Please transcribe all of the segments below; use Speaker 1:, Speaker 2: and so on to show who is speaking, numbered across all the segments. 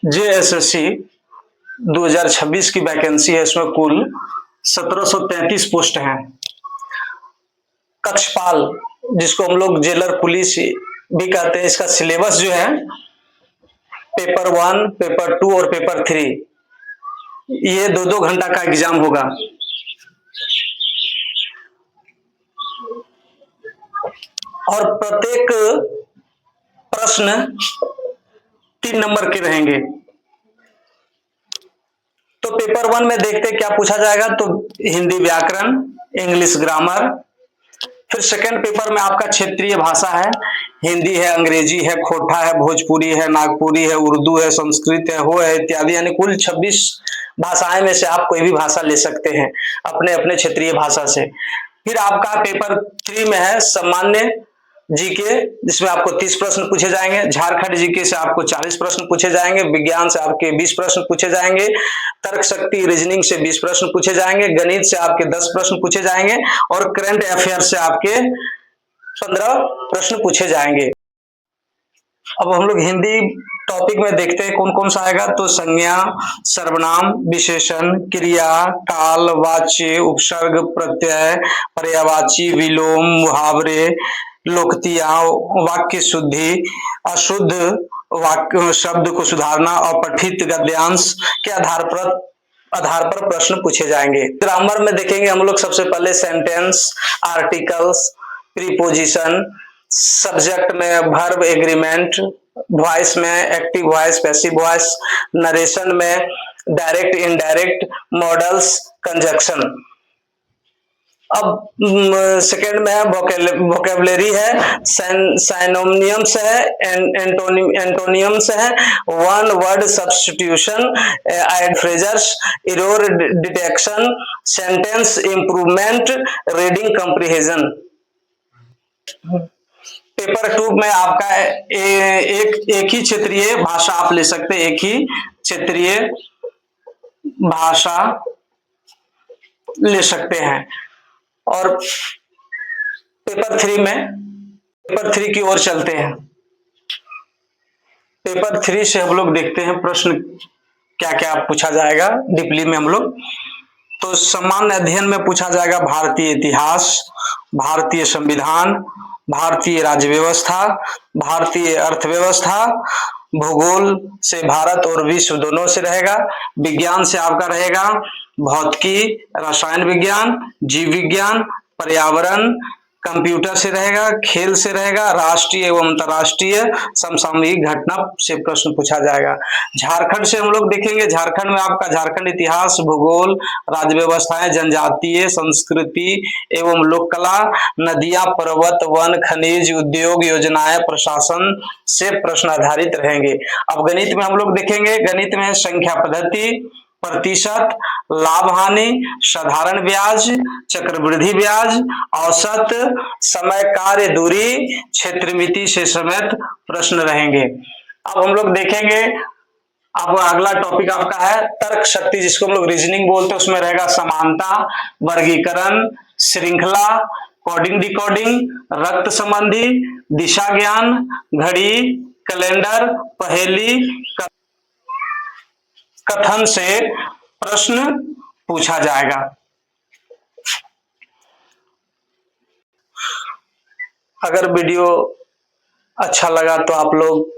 Speaker 1: JSSC 2026 की vacancy है। इसमें कुल 1733 पोस्ट हैं। कक्षपाल, जिसको हम लोग जेलर पुलिस भी कहते हैं, इसका सिलेबस जो है पेपर 1, पेपर 2 और पेपर 3, ये 2-2 घंटा का एग्जाम होगा। और प्रत्येक प्रश्न 3 नंबर के रहेंगे। तो पेपर 1 में देखते हैं क्या पूछा जाएगा। तो हिंदी व्याकरण, इंग्लिश ग्रामर। फिर सेकंड पेपर में आपका क्षेत्रीय भाषा है, हिंदी है, अंग्रेजी है, खोटा है, भोजपुरी है, नागपुरी है, उर्दू है, संस्कृत है, हो है इत्यादि, यानी कुल 26 भाषाएं में से आप कोई भी भाषा ले सकते हैं अपने अपने क्षेत्रीय भाषा से। फिर आपका पेपर 3 में है सामान्य जीके, जिसमें आपको 30 प्रश्न पूछे जाएंगे। झारखंड जीके से आपको 40 प्रश्न पूछे जाएंगे। विज्ञान से आपके 20 प्रश्न पूछे जाएंगे। तर्क शक्ति रीजनिंग से 20 प्रश्न पूछे जाएंगे। गणित से आपके 10 प्रश्न पूछे जाएंगे और करंट अफेयर से आपके 15 प्रश्न पूछे जाएंगे। अब हम लोग हिंदी टॉपिक में देखते हैं कौन कौन सा आएगा। तो संज्ञा, सर्वनाम, विशेषण, क्रिया, काल, वाच्य, उपसर्ग, प्रत्यय, पर्यायवाची, विलोम, मुहावरे, लोकतिया, वाक्य शुद्धि, अशुद्ध वाक्य शब्द को सुधारना और पठित गद्यांश के आधार पर प्रश्न पूछे जाएंगे। ग्रामर में देखेंगे हम लोग सबसे पहले सेंटेंस, आर्टिकल्स, प्रीपोजिशन, सब्जेक्ट में वर्ब, एग्रीमेंट, वॉइस में active voice, passive voice, narration में डायरेक्ट, इनडायरेक्ट, मॉडल्स, कंजक्शन। अब सेकेंड में है वोकेबलरी है, साइनोनियम्स है, एंटोनियम्स है, one word substitution, ad phrases, error detection, sentence improvement, reading comprehension. Paper 2 में आपका एक ही क्षेत्रीय भाषा आप ले सकते हैं, एक ही क्षेत्रीय भाषा ले सकते हैं। और पेपर 3 की ओर चलते हैं। पेपर 3 से हम लोग देखते हैं प्रश्न क्या क्या पूछा जाएगा डीपली में हम लोग। तो सामान्य अध्ययन में पूछा जाएगा भारतीय इतिहास, भारतीय संविधान, भारतीय राज्य व्यवस्था, भारतीय अर्थव्यवस्था, भूगोल से भारत और विश्व दोनों से रहेगा। विज्ञान से आपका रहेगा भौतिकी, रसायन विज्ञान, जीव विज्ञान, पर्यावरण, कंप्यूटर से रहेगा, खेल से रहेगा, राष्ट्रीय एवं अंतरराष्ट्रीय समसामयिक घटना से प्रश्न पूछा जाएगा। झारखंड से हम लोग देखेंगे, झारखंड में आपका झारखंड इतिहास, भूगोल, राज्य व्यवस्थाएं, जनजातीय संस्कृति एवं लोक कला, नदियां, पर्वत, वन, खनिज, उद्योग, योजनाएं, प्रशासन से प्रश्न आधारित रहेंगे। अब गणित में हम लोग देखेंगे, गणित में संख्या पद्धति, प्रतिशत, लाभ हानि, साधारण ब्याज, चक्रवृद्धि ब्याज, औसत, समय, कार्य दूरी, क्षेत्रमिति से समेत प्रश्न रहेंगे। अब हम लोग देखेंगे, अब अगला टॉपिक आपका है तर्क शक्ति, जिसको हम लोग रीजनिंग बोलते हैं। उसमें रहेगा समानता, वर्गीकरण, श्रृंखला, कोडिंग डिकोडिंग, रक्त संबंधी, दिशा ज्ञान, घड़ी, कैलेंडर, पहेली, कथन से प्रश्न पूछा जाएगा। अगर वीडियो अच्छा लगा तो आप लोग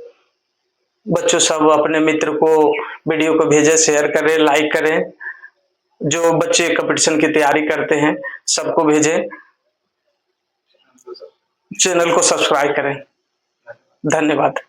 Speaker 1: बच्चों सब अपने मित्र को वीडियो को भेजें, शेयर करें, लाइक करें। जो बच्चे कंपटीशन की तैयारी करते हैं सबको भेजें। चैनल को सब्सक्राइब करें। धन्यवाद।